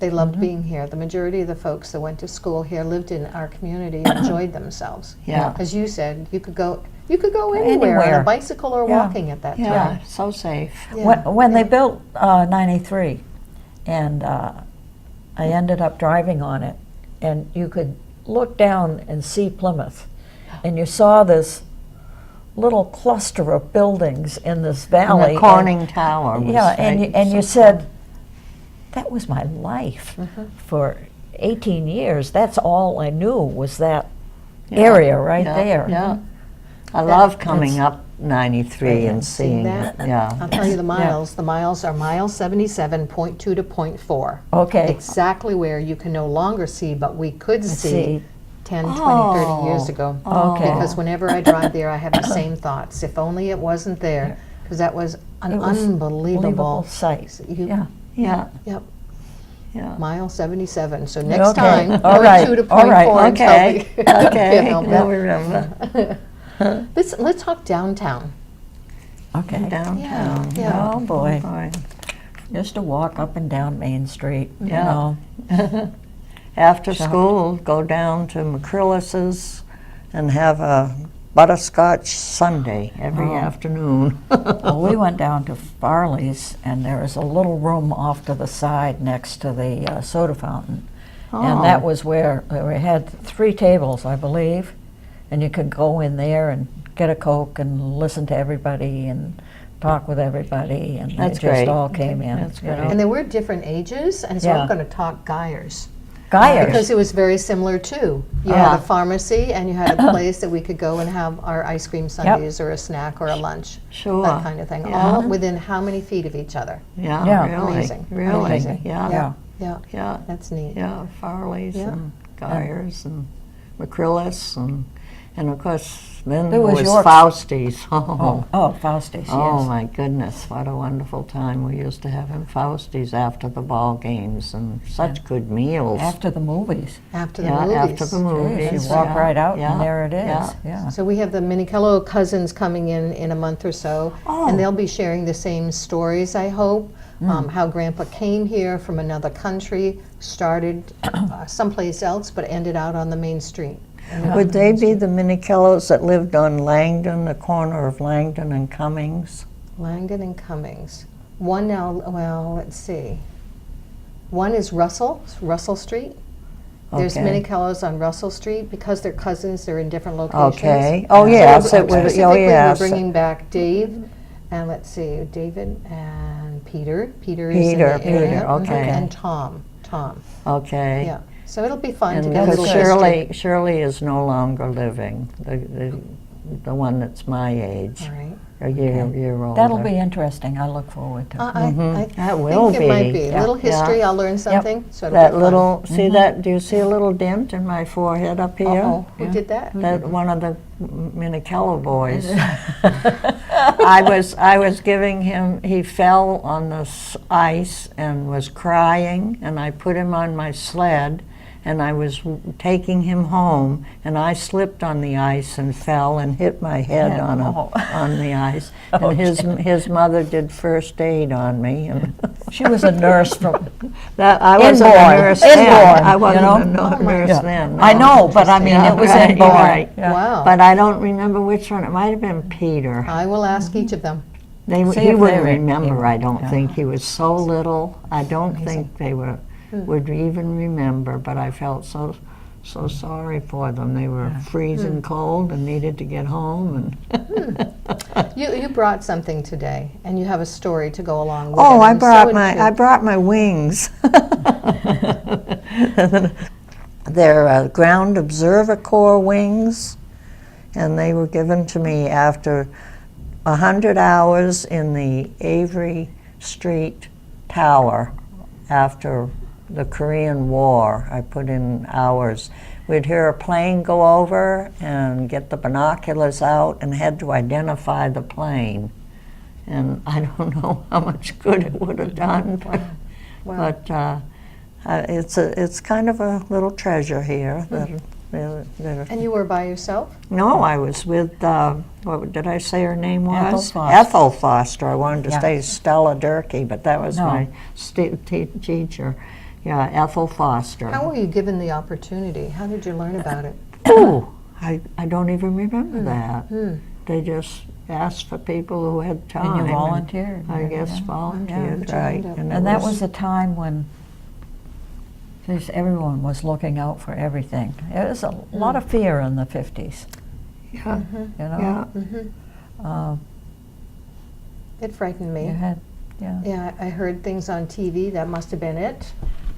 They loved being here. The majority of the folks that went to school here lived in our community and enjoyed themselves. Yeah. As you said, you could go anywhere on Anywhere. a bicycle or Yeah. walking at that Yeah, time. so safe. Yeah. When they built 93, and I ended up driving on it, and you could look down and see Plymouth, and you saw this little cluster of buildings in this And valley. the Corning Tower was Yeah, and right you said, that was my life for 18 years. That's all I knew was that Yeah, area right yeah, there. Yeah. I love coming That's- up 93 and seeing that? it, yeah. I'll tell you the miles. The miles are mile 77.2 to .4. Okay. Exactly where you can no longer see, but we could see see. 10, 20, 30 years Oh. ago. Okay. Because whenever I drive there, I have the same thoughts. If only it wasn't there, because that was an It was unbelievable sight. You- Yeah. Yeah, Yep, yeah. mile 77. So next Okay. time, All point right. 2 to All point right. 4 and tell Okay, me. Can't okay, help we'll it. remember. Let's talk downtown. Okay. Downtown. Yeah. Oh, boy. boy. Used to walk up and down Main Street, you Yeah. know. After Shop. school, go down to McCrillis's and have a butterscotch sundae every Oh. afternoon. Well, we went down to Farley's, and there was a little room off to the side next to the soda fountain. And that Oh. was where we had 3 tables, I believe, and you could go in there and get a Coke and listen to everybody and talk with everybody, and That's they just great. all came in. That's you great. know. And there were different ages, and so I'm Yeah. going to talk Geyers. Geyers. Because it was very similar too. You Ah. had a pharmacy and you had a place that we could go and have our ice cream sundaes or a snack or a lunch. Sure. That kind of thing. Yeah. All within how many feet of each other? Yeah, Yeah. really, Amazing. really, Amazing. yeah, Yeah. Yeah, yeah, that's neat. yeah. Farley's Yeah. and Geyers and McCrillis and of course then There there was was York's. Fausti's. Oh, Fausti's, Oh yes. my goodness, what a wonderful time we used to have in Fausti's after the ball games, and such good meals. After the movies. After the Yeah, movies. after the movies. You walk yeah, right out, yeah, and there it is. yeah. Yeah. So we have the Minicello cousins coming in a month or so, Oh. and they'll be sharing the same stories, I hope. How Grandpa came here from another country, started someplace else, but ended out on the main street. Would they be the Minicellos that lived on Langdon, the corner of Langdon and Cummings? Langdon and Cummings. One now, well, let's see. One is Russell Street. There's Okay. Minicellos on Russell Street. Because they're cousins, they're in different locations. Okay. Oh, yes, So it would, oh, specifically, yes. we're bringing back Dave, and let's see, David and Peter. Peter is Peter, in the area. Peter, okay. And Tom. Okay. Yeah. So it'll be fun to And get a because little history. Shirley is no longer living, the one that's my age, All right. a year older. That'll be interesting. I look forward to it. I That will think it might be. be. Yeah. A little history, Yeah. I'll learn something. So it'll That be fun. little, see that, do you see a little dent in my forehead up here? Uh-oh. Who did that? That one of the Minicello boys. I was giving him, he fell on the ice and was crying, and I put him on my sled, and I was taking him home, and I slipped on the ice and fell and hit my head Yeah. on Oh. on the ice. Oh, And his mother did first aid on me, and She was a nurse from. that I wasn't a Inborn, nurse inborn, then. I you wasn't know? a nurse Yeah. then. I no. know, but I mean, Yeah, it was right, inborn. you're right. Yeah. Wow. But I don't remember which one. It might have been Peter. I will ask each of them. See He if they wouldn't re- remember, I don't yeah. think. He was so little. I don't Amazing. think they would even remember, but I felt so sorry for them. They were freezing cold and needed to get home. And You brought something today, and you have a story to go along with it. oh, I I'm so brought my wings. They're ground observer corps wings, and they were given to me after 100 hours in the Avery Street Tower after the Korean War. I put in hours. We'd hear a plane go over and get the binoculars out and had to identify the plane. And I don't know how much good it would have done, Wow. but it's kind of a little treasure here. And you were by yourself? No, I was with, what did I say her name was? Ethel Foster. Ethel Foster. I wanted to Yeah. say Stella Durkee, but that was No. my teacher. Yeah, Ethel Foster. How were you given the opportunity? How did you learn about it? Oh, I don't even remember that. They just asked for people who had time. And you volunteered. I guess Yeah. volunteered, Yeah. right. And that was a time when just everyone was looking out for everything. It was a lot of fear in the 50s, yeah, you know? yeah. It frightened me. You had, yeah. Yeah, I heard things on TV, that must have been it.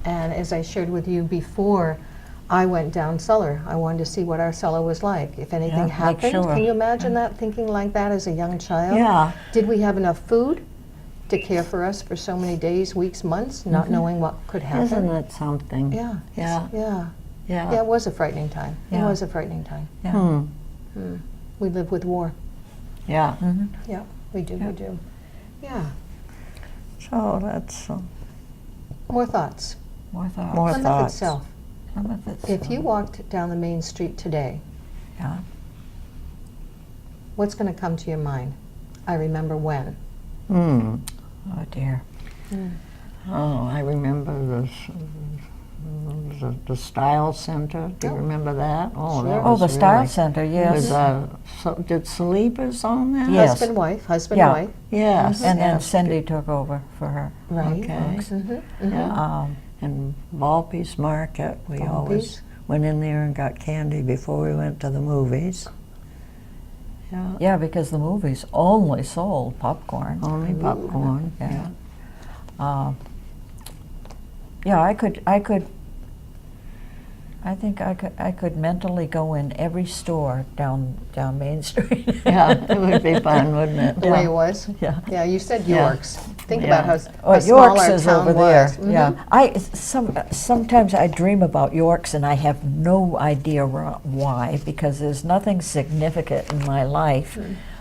And as I shared with you before, I went down cellar. I wanted to see what our cellar was like. If anything Yeah, make happened, sure. can you imagine that, thinking like that as a young child? Yeah. Did we have enough food to care for us for so many days, weeks, months, not knowing what could happen? Isn't it something? Yeah. Yeah. Yeah. Yeah. Yeah, it was a frightening time. It Yeah. was a frightening time. Yeah. We live with war. Yeah. Yeah, we do, we do. Yeah. So that's More thoughts. More thoughts. More Plymouth thoughts. itself. Plymouth itself. If you walked down the main street today, Yeah. what's going to come to your mind? I remember when. Hmm. Oh dear. Oh, I remember the Style Center. Do you remember that? Oh, that Oh, was the Style really- Center, With, yes. did Salibas own that? Yes. Husband, wife, husband, Yeah. wife. Yes. And then yes. Cindy took over for her. Right. Okay. Mm-hmm. Yeah. Um, And Volpe's Market, we always went in there and got candy before we went to the movies. Yeah. yeah, because the movies only sold popcorn. Only popcorn. Yeah. Yeah, I think I could mentally go in every store down Main Street. Yeah, it would be fun, wouldn't it? The way it was. Yeah. Yeah, you said Yeah. Yorks. Think Yeah. about how Oh, small Yorks our is town over there. was. Mhm. Yeah, sometimes I dream about Yorks and I have no idea why, because there's nothing significant in my life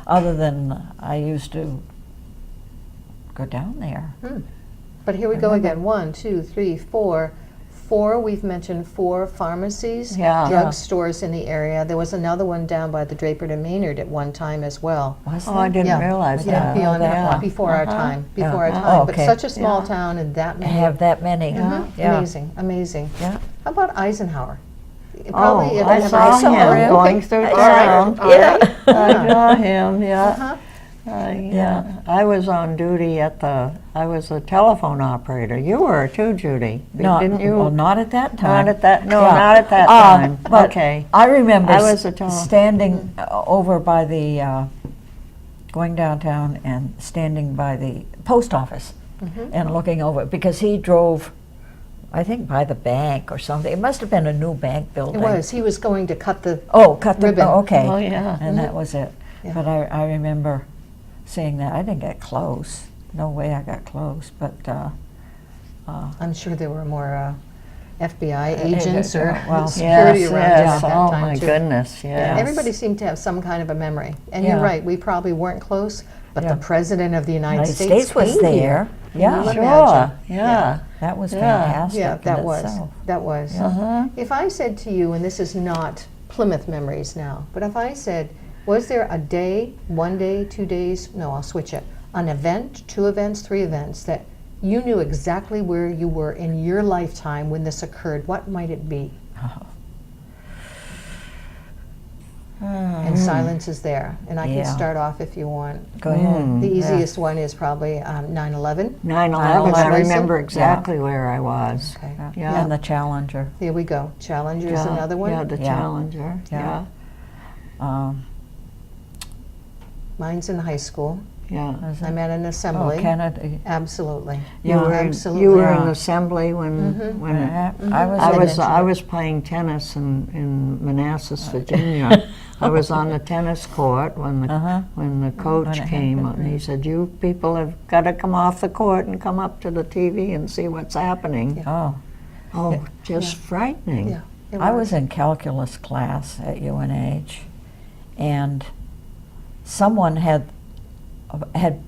other than I used to go down there. But here we go again. 1, 2, 3, 4. 4, we've mentioned 4 pharmacies, Yeah. drugstores in the area. There was another one down by the Draper to Maynard at one time as well. Was Oh, I there? didn't Yeah. realize Yeah, that. beyond that that, one. before our time, before our Yeah. time. Oh, But okay. such a small Yeah. town and that I many. have that many. Mhm. Yeah. Amazing, amazing. Yeah. How about Eisenhower? Oh, if I have saw Eisenhower. him going through All town. right, all right. I saw him, yeah. Uh-huh. Yeah. I was on duty I was a telephone operator. You were too, Judy. Didn't you? Well, not at that time. Not at that, no, Yeah. not at that time. But Okay. I remember I was a standing over by the, going downtown and standing by the post office and looking over, because he drove, I think, by the bank or something. It must have been a new bank It building. was. He was going to cut the. Oh, cut the ribbon. oh, okay. Oh, yeah. And that was it. Yeah. But I remember seeing that. I didn't get close. No way I got close. But I'm sure there were more FBI agents or well, security Yes, around yes. at that Oh, time my too. goodness, yes. Everybody seemed to have some kind of a memory. And Yeah. you're right, we probably weren't close, but Yeah. the President of the United United States States was came there. here. Yeah. Can you Sure, imagine? yeah. that was Yeah. fantastic Yeah, that in was. itself. That was. Uh-huh. If I said to you, and this is not Plymouth memories now, but if I said, was there a day, 1 day, 2 days, no, I'll switch it, an event, 2 events, 3 events that you knew exactly where you were in your lifetime when this occurred, what might it be? And silence is there. And I can Yeah. start off if you want. Go ahead. The Yeah. easiest one is probably 9/11. 9/11, I 9/11. remember exactly where I was. Okay. Yeah. And the Challenger. Here we go. Challenger is Yeah, another one. Yeah, the Yeah. Challenger, Yeah. yeah. Mine's in high school. Yeah. Was it? I'm at an Oh, assembly. Kennedy. Absolutely. You were Absolutely. you were Yeah. in assembly when I was playing tennis in Manassas, Virginia. I was on the tennis court when the coach When it came happened, and he said, "You people have got to come off the court and come up to the TV and see what's happening." Oh, Oh, just frightening. Yeah. it I was in calculus class at UNH, and someone had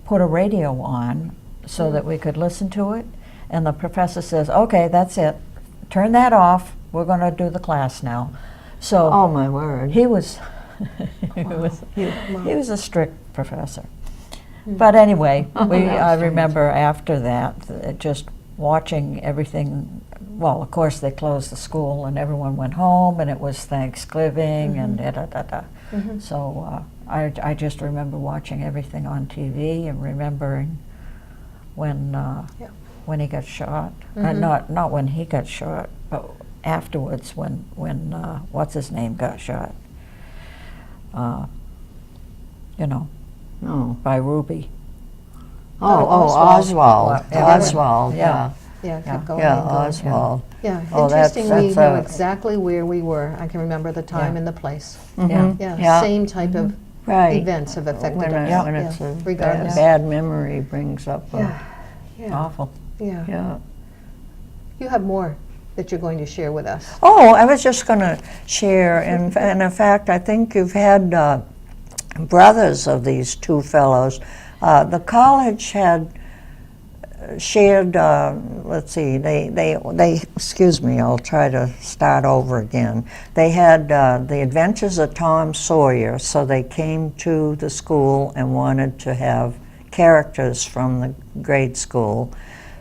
put a radio on so that we could listen to it, and the professor says, "Okay, that's it. Turn that off. We're going to do the class now." So Oh my word. he was he was a strict professor. But anyway, I remember after that just watching everything. Well, of course they closed the school and everyone went home, and it was Thanksgiving and da da da da. So I just remember watching everything on TV and remembering when he got shot. Not when he got shot, but afterwards when what's his name got shot. No. By Ruby. Oh, Oswald. Oswald. Yeah. Oswald, yeah. Yeah, Yeah. kept going. Yeah, and going. Oswald. Yeah, Oh, that's- interesting. We that's know a- exactly where we were. I can remember the time Yeah. and the place. Yeah. Yeah, same type of Right. events have affected When, us. when it's a regardless. bad memory brings up a, Yeah, yeah, Awful. yeah. yeah. You have more that you're going to share with us. Oh, I was just going to share, and in fact, I think you've had brothers of these two fellows. The college had shared, let's see, they, excuse me, I'll try to start over again. They had the Adventures of Tom Sawyer, so they came to the school and wanted to have characters from the grade school.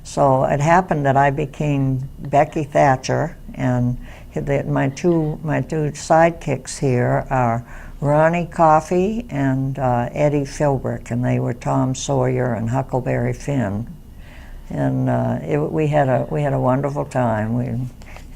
So it happened that I became Becky Thatcher, and my two sidekicks here are Ronnie Coffey and Eddie Philbrick, and they were Tom Sawyer and Huckleberry Finn. And we had a wonderful time.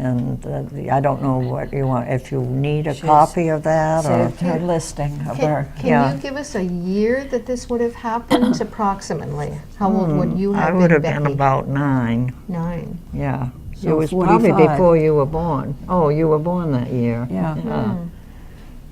I don't know what you want, if you need a copy of that. Saved her listing of her. Can you give us a year that this would have happened approximately? How old would you have I been, would have Becky? been about 9. 9. Yeah. So it was 45. probably before you were born. Oh, you were born that year. Yeah.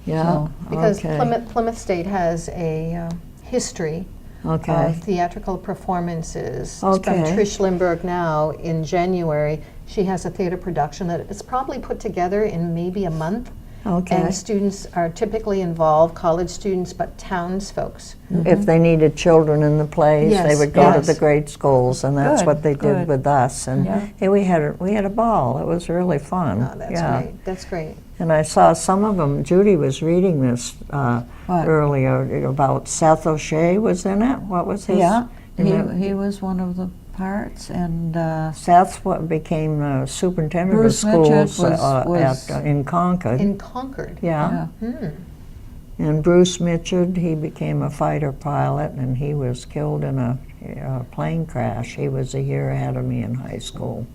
Yeah. So, Because okay. Plymouth State has a history Okay. of theatrical performances. Okay. From Trish Lindbergh now in January. She has a theater production that is probably put together in maybe a month. Okay. And students are typically involved, college students, but townsfolks. If they needed children in the plays, they Yes, would go to yes. the grade schools, and that's Good, what they good. did with us. And Yeah. we had a ball. It was really fun. Oh, that's yeah. great. That's great. And I saw some of them. Judy was reading this What? earlier about Seth O'Shea was in it. What was his? Yeah, and he was one of the parts, and Seth became the superintendent Bruce of schools Mitchell was in Concord. In Concord. yeah. Hmm. And Bruce Mitchell, he became a fighter pilot, and he was killed in a plane crash. He was a year ahead of me in high school.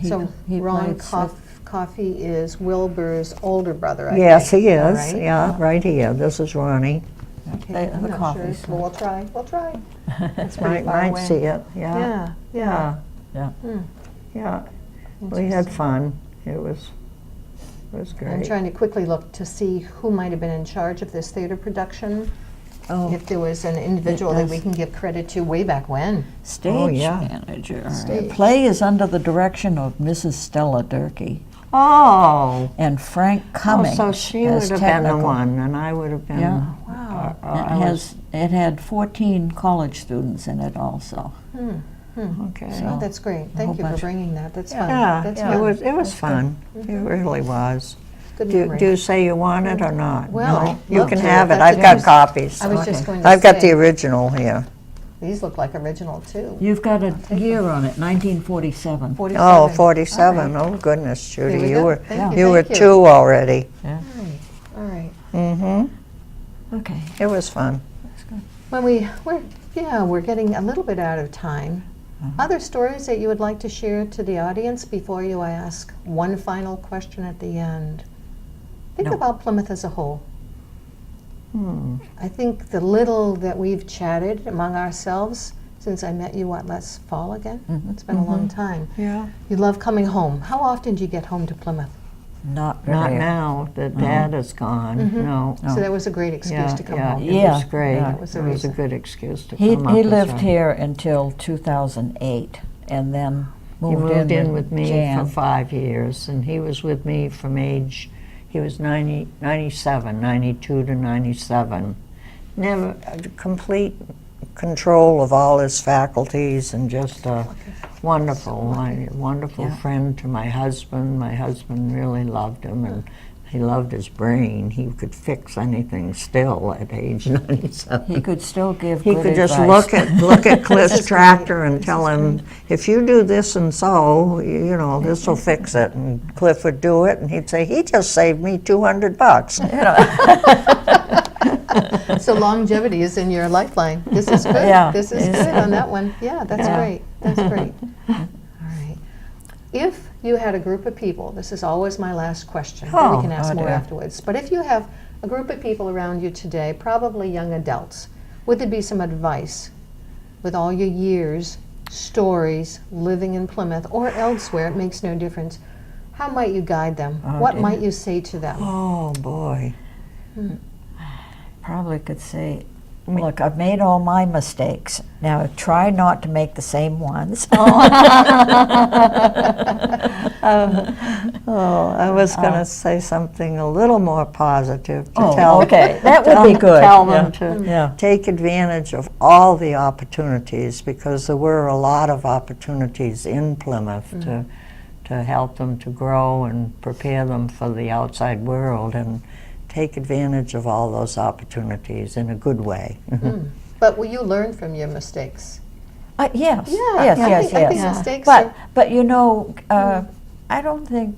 So he Ron played Coffey is Wilbur's older brother, I Yes, think. he All is. right. Yeah, right here. This is Ronnie. Okay, I'm the not Coffeys. sure. Well, we'll try. We'll try. It's pretty far Might away. see it. Yeah. Yeah, yeah. Yeah. Hmm. Yeah. We had fun. It was I'm great. trying to quickly look to see who might have been in charge of this theater production. Oh, If there was an individual that we can give credit to way back when. stage yeah. manager. Stage. Play is under the direction of Mrs. Stella Durkee oh. and Frank Cummings So she as would have been the technical. one, and I would have been. Yeah. Wow. It had 14 college students in it also. Okay. So- Oh, that's great. whole Thank you for bunch. bringing that. That's fun. Yeah, That's yeah, fun. it was fun. It really was. Good Do memory. you say you want it or not? Well, No? You love can to. have it. That's I've a got good- copies. I was just going to I've got say, the original here. these look like original too. You've got a year on it, 1947. 47. Oh, 47. All right. Oh, goodness, There Judy. we You go. were Thank you were thank 2 already. All right. Mm-hmm. Okay. It was fun. When we're getting a little bit out of time. Other stories that you would like to share to the audience before you ask one final question at the end? Think No. about Plymouth as a whole. I think the little that we've chatted among ourselves since I met you, last fall again? It's been a long time. Yeah. You love coming home. How often do you get home to Plymouth? Not very. Not now that Dad is gone. No. So that was a great excuse to come home. It Yeah, was great. yeah. That was the It was a reason. good excuse to He come up. lived as here until 2008, and then He moved in with me Jan. for 5 years, and he was with me from age, he was 97, 92 to 97. Never, complete control of all his faculties, and just a wonderful Yeah. friend to my husband. My husband really loved him, and he loved his brain. He could fix anything still at age 97. He could still give He good could just advice. look at Cliff's is tractor great. and This tell is him, if you do this and so, you know, this will fix it. And Cliff would do it, and he'd say, he just saved me $200. You know? So longevity is in your lifeline. This is good. Yeah. This is good on that one. Yeah, that's great. That's great. All right. If you had a group of people, this is always my last question. Then we Oh, can ask oh more dear. afterwards. But if you have a group of people around you today, probably young adults, would there be some advice with all your years, stories, living in Plymouth or elsewhere, it makes no difference. How might you guide them? Oh, What dear. might you say to them? Oh, boy. Probably could say, look, I've made all my mistakes. Now try not to make the same ones. Oh, I was going to say something a little more positive to Oh, tell. okay. That would be good. Tell them Yeah. to Yeah. take advantage of all the opportunities, because there were a lot of opportunities in Plymouth to help them to grow and prepare them for the outside world, and take advantage of all those opportunities in a good way. But will you learn from your mistakes? Yes, Yeah, yes, I yes, think, I think yes. mistakes are- But you know, I don't think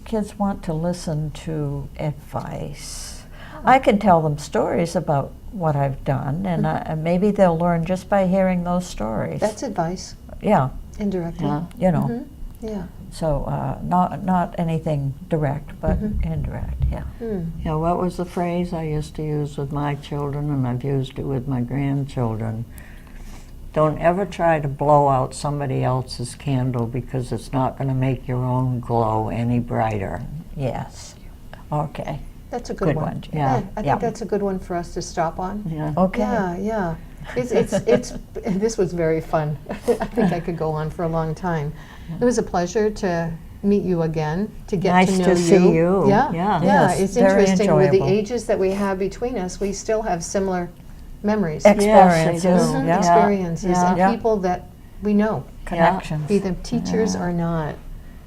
kids want to listen to advice. I can tell them stories about what I've done, and maybe they'll learn just by hearing those stories. That's advice, Yeah, indirectly. Yeah. you know. Mhm. Yeah. So not anything direct, but indirect. Yeah. Yeah, what was the phrase I used to use with my children, and I've used it with my grandchildren? Don't ever try to blow out somebody else's candle, because it's not going to make your own glow any brighter. Yes. Okay. That's a good, Good one. one, Jan. Yeah, I Yeah. think that's a good one for us to stop on. Yeah. Okay. Yeah, yeah. It's this was very fun. I think I could go on for a long time. It was a pleasure to meet you again, to get Nice to know to see you. Yeah, Yeah. Yes, it's very interesting with the enjoyable. ages that we have between us, we still have similar memories, Experiences. Yes, they do. Yeah. experiences, Yeah. and Yeah. people that we know, Connections. be them teachers or not.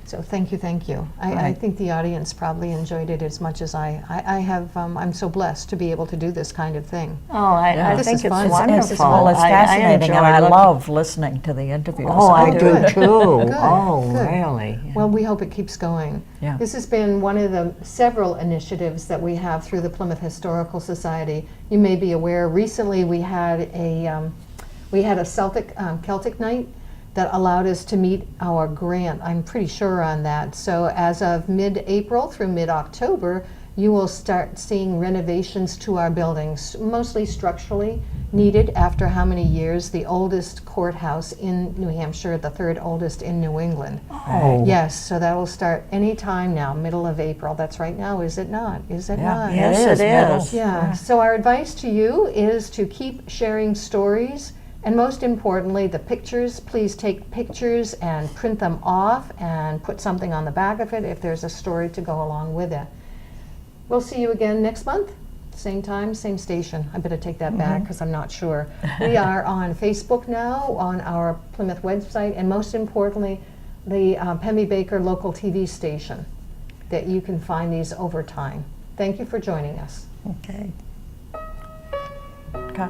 So thank you, thank you. I Right. think the audience probably enjoyed it as much as I have. I'm so blessed to be able to do this kind of thing. Oh, I Yeah. This think is it's fun. wonderful. This is Well, it's I fascinating, enjoy and I looking- love listening to the interviews. Oh, I do good. too. Good, Oh, good. really? Well, we hope it keeps going. Yeah. This has been one of the several initiatives that we have through the Plymouth Historical Society. You may be aware, recently we had a Celtic night that allowed us to meet our grant. I'm pretty sure on that. So as of mid-April through mid-October, you will start seeing renovations to our buildings, mostly structurally needed after how many years? The oldest courthouse in New Hampshire, the third oldest in New England. Oh. Yes, so that will start any time now, middle of April. That's right now, is it not? Is it Yeah. not? Yes, It is it middle. is. Yeah, so our advice to you is to keep sharing stories, and most importantly, the pictures. Please take pictures and print them off and put something on the back of it if there's a story to go along with it. We'll see you again next month, same time, same station. I better take that back because I'm not sure. We are on Facebook now, on our Plymouth website, and most importantly, the Pemmy Baker local TV station, that you can find these over time. Thank you for joining us. Okay. Okay.